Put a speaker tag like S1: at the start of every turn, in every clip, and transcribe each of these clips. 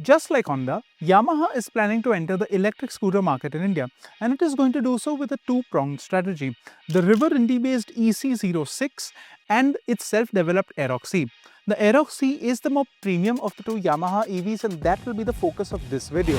S1: Just like Honda, Yamaha is planning to enter the electric scooter market in India, and it is going to do so with a two-pronged strategy: the River Indy-based EC06 and its self-developed Aerox E. The Aerox E is the more premium of the two Yamaha EVs, and that will be the focus of this video.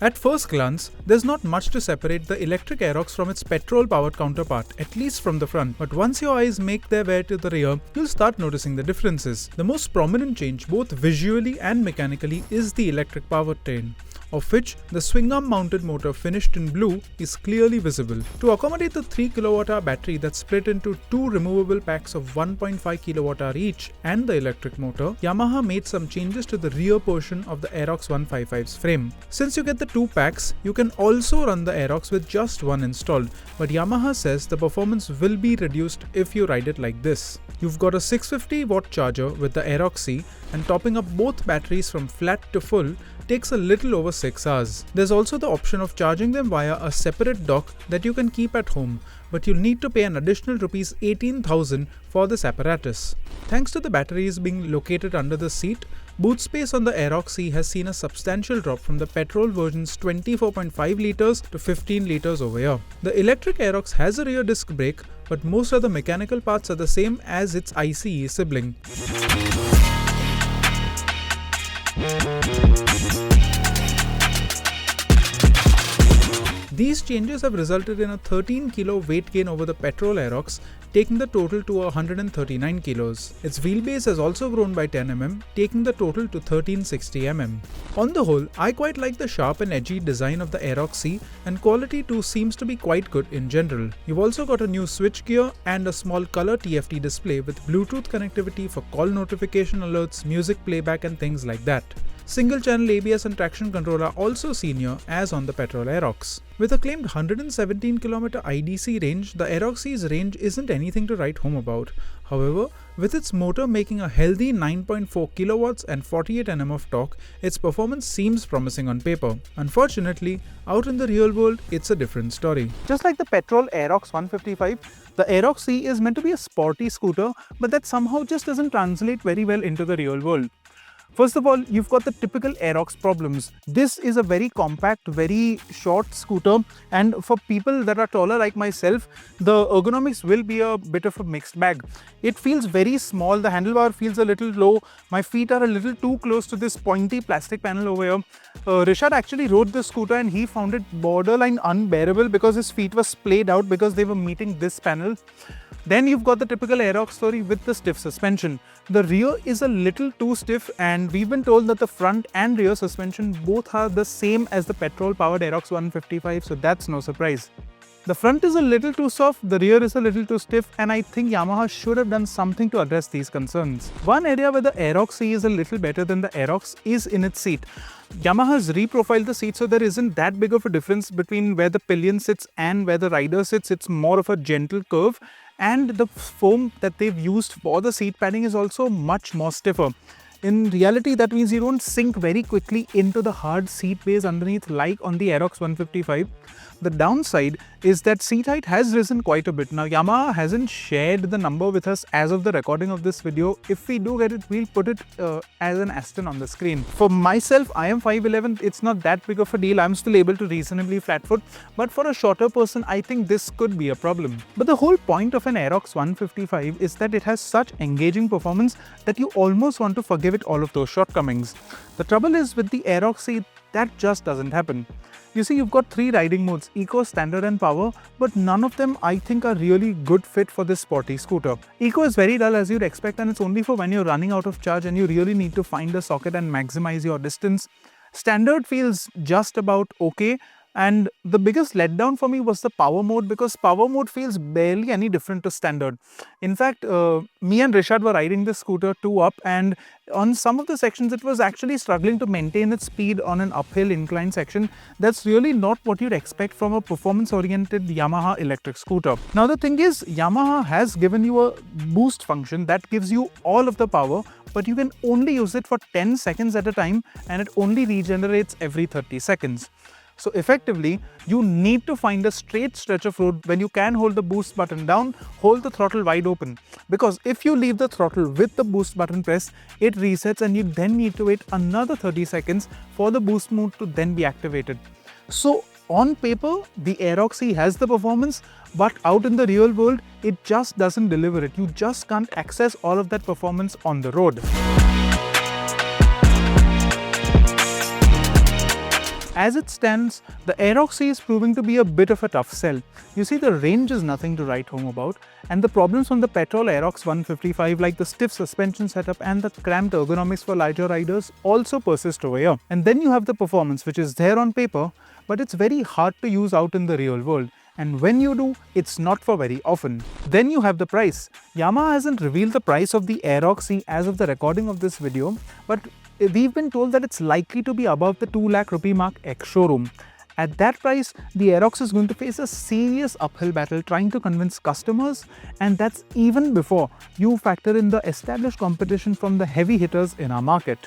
S1: At first glance, there's not much to separate the electric Aerox from its petrol-powered counterpart, at least from the front. But once your eyes make their way to the rear, you'll start noticing the differences. The most prominent change, both visually and mechanically, is the electric powertrain, of which the swing-arm mounted motor finished in blue is clearly visible. To accommodate the 3 kWh battery that's split into two removable packs of 1.5 kWh each and the electric motor, Yamaha made some changes to the rear portion of the Aerox 155's frame. Since you get the two packs, you can also run the Aerox with just one installed, but Yamaha says the performance will be reduced if you ride it like this. You've got a 650 watt charger with the Aerox E, and topping up both batteries from flat to full takes a little over 6 hours. There's also the option of charging them via a separate dock that you can keep at home, but you'll need to pay an additional Rs 18,000 for this apparatus. Thanks to the batteries being located under the seat, boot space on the Aerox E has seen a substantial drop from the petrol version's 24.5 litres to 15 litres over here. The electric Aerox has a rear disc brake, but most of the mechanical parts are the same as its ICE sibling. These changes have resulted in a 13 kg weight gain over the petrol Aerox, taking the total to 139 kg. Its wheelbase has also grown by 10 mm, taking the total to 1360 mm. On the whole, I quite like the sharp and edgy design of the Aerox E, and quality too seems to be quite good in general. You've also got a new switch gear and a small color TFT display with Bluetooth connectivity for call notification alerts, music playback and things like that. Single channel ABS and traction control are also seen here as on the petrol Aerox. With a claimed 117 km IDC range, the Aerox E's range isn't anything to write home about. However, with its motor making a healthy 9.4 kW and 48 Nm of torque, its performance seems promising on paper. Unfortunately, out in the real world, it's a different story. Just like the petrol Aerox 155, the Aerox E is meant to be a sporty scooter, but that somehow just doesn't translate very well into the real world. First of all, you've got the typical Aerox problems. This is a very compact, very short scooter, and for people that are taller like myself, the ergonomics will be a bit of a mixed bag. It feels very small, the handlebar feels a little low, my feet are a little too close to this pointy plastic panel over here. Rishad actually rode this scooter and he found it borderline unbearable because his feet were splayed out because they were meeting this panel. Then you've got the typical Aerox story with the stiff suspension. The rear is a little too stiff, and we've been told that the front and rear suspension both are the same as the petrol-powered Aerox 155, so that's no surprise. The front is a little too soft, the rear is a little too stiff, and I think Yamaha should have done something to address these concerns. One area where the Aerox E is a little better than the Aerox is in its seat. Yamaha has reprofiled the seat so there isn't that big of a difference between where the pillion sits and where the rider sits. It's more of a gentle curve, and the foam that they've used for the seat padding is also much more stiffer. In reality, that means you don't sink very quickly into the hard seat base underneath like on the Aerox 155. The downside is that seat height has risen quite a bit. Now, Yamaha hasn't shared the number with us as of the recording of this video. If we do get it, we'll put it as an asterisk on the screen. For myself, I am 5'11". It's not that big of a deal. I'm still able to reasonably flat foot. But for a shorter person, I think this could be a problem. But the whole point of an Aerox 155 is that it has such engaging performance that you almost want to forgive it all of those shortcomings. The trouble is with the Aerox E, that just doesn't happen. You see, you've got 3 riding modes, Eco, Standard and Power, but none of them I think are really good fit for this sporty scooter. Eco is very dull as you'd expect, and it's only for when you're running out of charge and you really need to find a socket and maximize your distance. Standard feels just about okay, and the biggest letdown for me was the power mode, because power mode feels barely any different to standard. In fact, me and Rishad were riding this scooter 2 up, and on some of the sections it was actually struggling to maintain its speed on an uphill incline section. That's really not what you'd expect from a performance-oriented Yamaha electric scooter. Now the thing is, Yamaha has given you a boost function that gives you all of the power, but you can only use it for 10 seconds at a time, and it only regenerates every 30 seconds. So effectively, you need to find a straight stretch of road when you can hold the boost button down, hold the throttle wide open. Because if you leave the throttle with the boost button pressed, it resets and you then need to wait another 30 seconds for the boost mode to then be activated. So on paper, the Aerox E has the performance, but out in the real world, it just doesn't deliver it. You just can't access all of that performance on the road. As it stands, the Aerox E is proving to be a bit of a tough sell. You see, the range is nothing to write home about, and the problems on the petrol Aerox 155 like the stiff suspension setup and the cramped ergonomics for lighter riders also persist over here. And then you have the performance, which is there on paper, but it's very hard to use out in the real world. And when you do, it's not for very often. Then you have the price. Yamaha hasn't revealed the price of the Aerox E as of the recording of this video, but we've been told that it's likely to be above the 2 lakh rupee mark ex-showroom. At that price, the Aerox is going to face a serious uphill battle trying to convince customers, and that's even before you factor in the established competition from the heavy hitters in our market.